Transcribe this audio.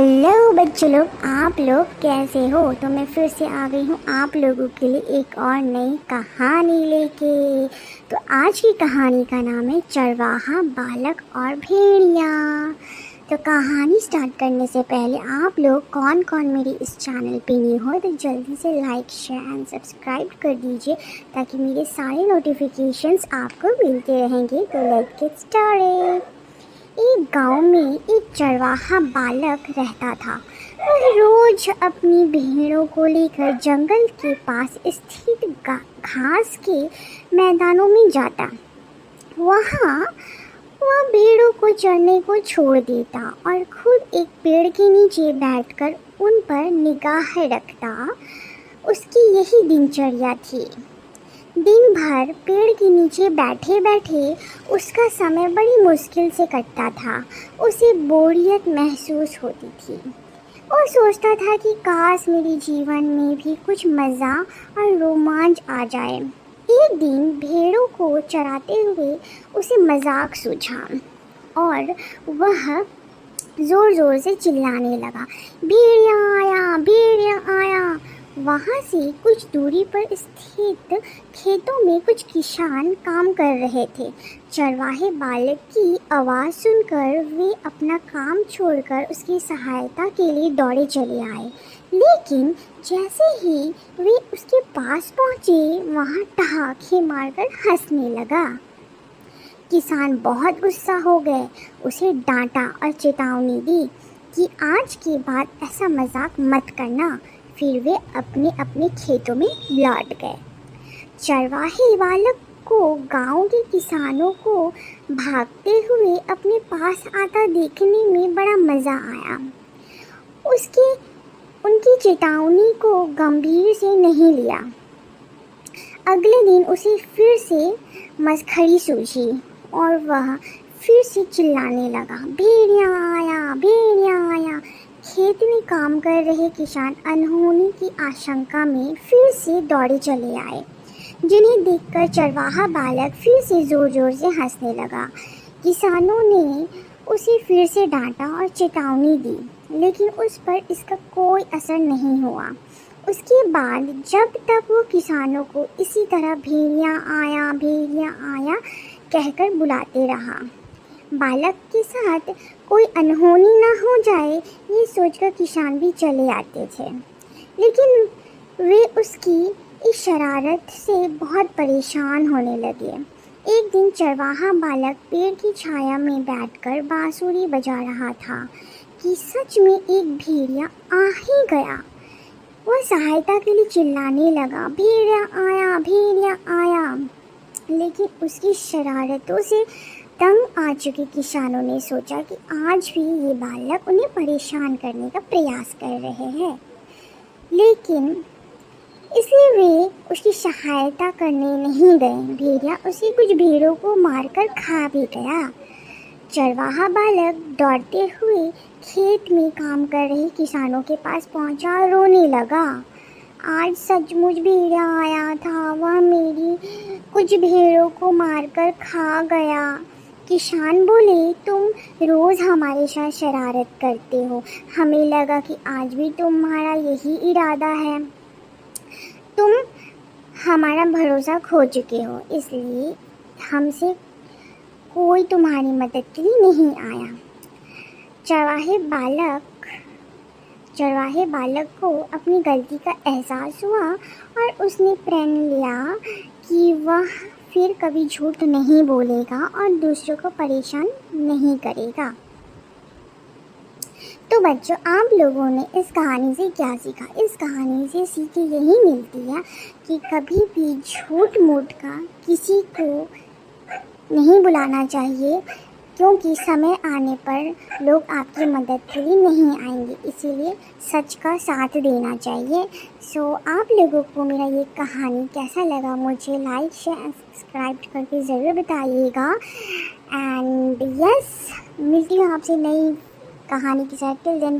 Hello बच्चों लोग, आप लोग कैसे हो। तो मैं फिर से आ गई हूँ आप लोगों के लिए एक और नई कहानी लेके। तो आज की कहानी का नाम है चरवाहा, बालक और भेड़िया। तो कहानी स्टार्ट करने से पहले आप लोग कौन कौन मेरे इस चैनल पे न्यू हो तो जल्दी से लाइक, शेयर एंड सब्सक्राइब कर दीजिए ताकि मेरे सारे नोटिफिकेशंस आपको मिलते रहेंगे। तो लेट्स गेट स्टार्टेड। एक गांव में एक चरवाहा बालक रहता था। वह रोज अपनी भेड़ों को लेकर जंगल के पास स्थित घास के मैदानों में जाता। वहाँ वह भेड़ों को चरने को छोड़ देता और खुद एक पेड़ के नीचे बैठकर उन पर निगाह रखता। उसकी यही दिनचर्या थी। दिन भर पेड़ के नीचे बैठे बैठे उसका समय बड़ी मुश्किल से कटता था। उसे बोरियत महसूस होती थी। वो सोचता था कि काश मेरे जीवन में भी कुछ मज़ा और रोमांच आ जाए। एक दिन भेड़ों को चराते हुए उसे मजाक सूझा और वह ज़ोर ज़ोर से चिल्लाने लगा, भेड़िया आया, भेड़िया आया। वहाँ से कुछ दूरी पर स्थित खेतों में कुछ किसान काम कर रहे थे। चरवाहे बालक की आवाज़ सुनकर वे अपना काम छोड़कर उसकी सहायता के लिए दौड़े चले आए। लेकिन जैसे ही वे उसके पास पहुँचे, वहाँ ठहाके मारकर हंसने लगा। किसान बहुत गुस्सा हो गए, उसे डांटा और चेतावनी दी कि आज के बाद ऐसा मजाक मत करना। फिर वे अपने अपने खेतों में लौट गए। चरवाहे बालक को गांव के किसानों को भागते हुए अपने पास आता देखने में बड़ा मज़ा आया। उसके उनकी चेतावनी को गंभीर से नहीं लिया। अगले दिन उसे फिर से मसखड़ी सूझी और वह फिर से चिल्लाने लगा, भेड़िया आया, भेड़िया आया। खेत में काम कर रहे किसान अनहोनी की आशंका में फिर से दौड़े चले आए, जिन्हें देखकर चरवाहा बालक फिर से ज़ोर ज़ोर से हंसने लगा। किसानों ने उसे फिर से डांटा और चेतावनी दी, लेकिन उस पर इसका कोई असर नहीं हुआ। उसके बाद जब तक वो किसानों को इसी तरह भेड़िया आया कहकर बुलाते रहा। बालक के साथ कोई अनहोनी ना हो जाए, ये सोचकर किसान भी चले आते थे। लेकिन वे उसकी इस शरारत से बहुत परेशान होने लगे। एक दिन चरवाहा बालक पेड़ की छाया में बैठकर बांसुरी बजा रहा था कि सच में एक भेड़िया आ ही गया। वह सहायता के लिए चिल्लाने लगा, भेड़िया आया, भेड़िया आया। लेकिन उसकी शरारतों से तंग आ चुके किसानों ने सोचा कि आज भी ये बालक उन्हें परेशान करने का प्रयास कर रहे हैं, लेकिन इसलिए वे उसकी सहायता करने नहीं गए। भेड़िया उसे कुछ भेड़ों को मारकर खा भी गया। चरवाहा बालक दौड़ते हुए खेत में काम कर रहे किसानों के पास पहुंचा और रोने लगा। आज सचमुच भेड़िया आया था, वह मेरी कुछ भेड़ों को मारकर खा गया। किसान बोले, तुम रोज़ हमारे साथ शरारत करते हो, हमें लगा कि आज भी तुम्हारा यही इरादा है। तुम हमारा भरोसा खो चुके हो, इसलिए हमसे कोई तुम्हारी मदद के लिए नहीं आया। चरवाहे बालक को अपनी गलती का एहसास हुआ और उसने प्रण लिया कि वह फिर कभी झूठ नहीं बोलेगा और दूसरों को परेशान नहीं करेगा। तो बच्चों, आप लोगों ने इस कहानी से क्या सीखा? इस कहानी से सीख यही मिलती है कि कभी भी झूठ मूठ का किसी को नहीं बुलाना चाहिए, क्योंकि समय आने पर लोग आपकी मदद के लिए नहीं आएंगे। इसीलिए सच का साथ देना चाहिए। सो आप लोगों को मेरा ये कहानी कैसा लगा मुझे लाइक, शेयर, सब्सक्राइब करके ज़रूर बताइएगा। एंड यस, मिलती हूँ आपसे नई कहानी के साथ। Till then.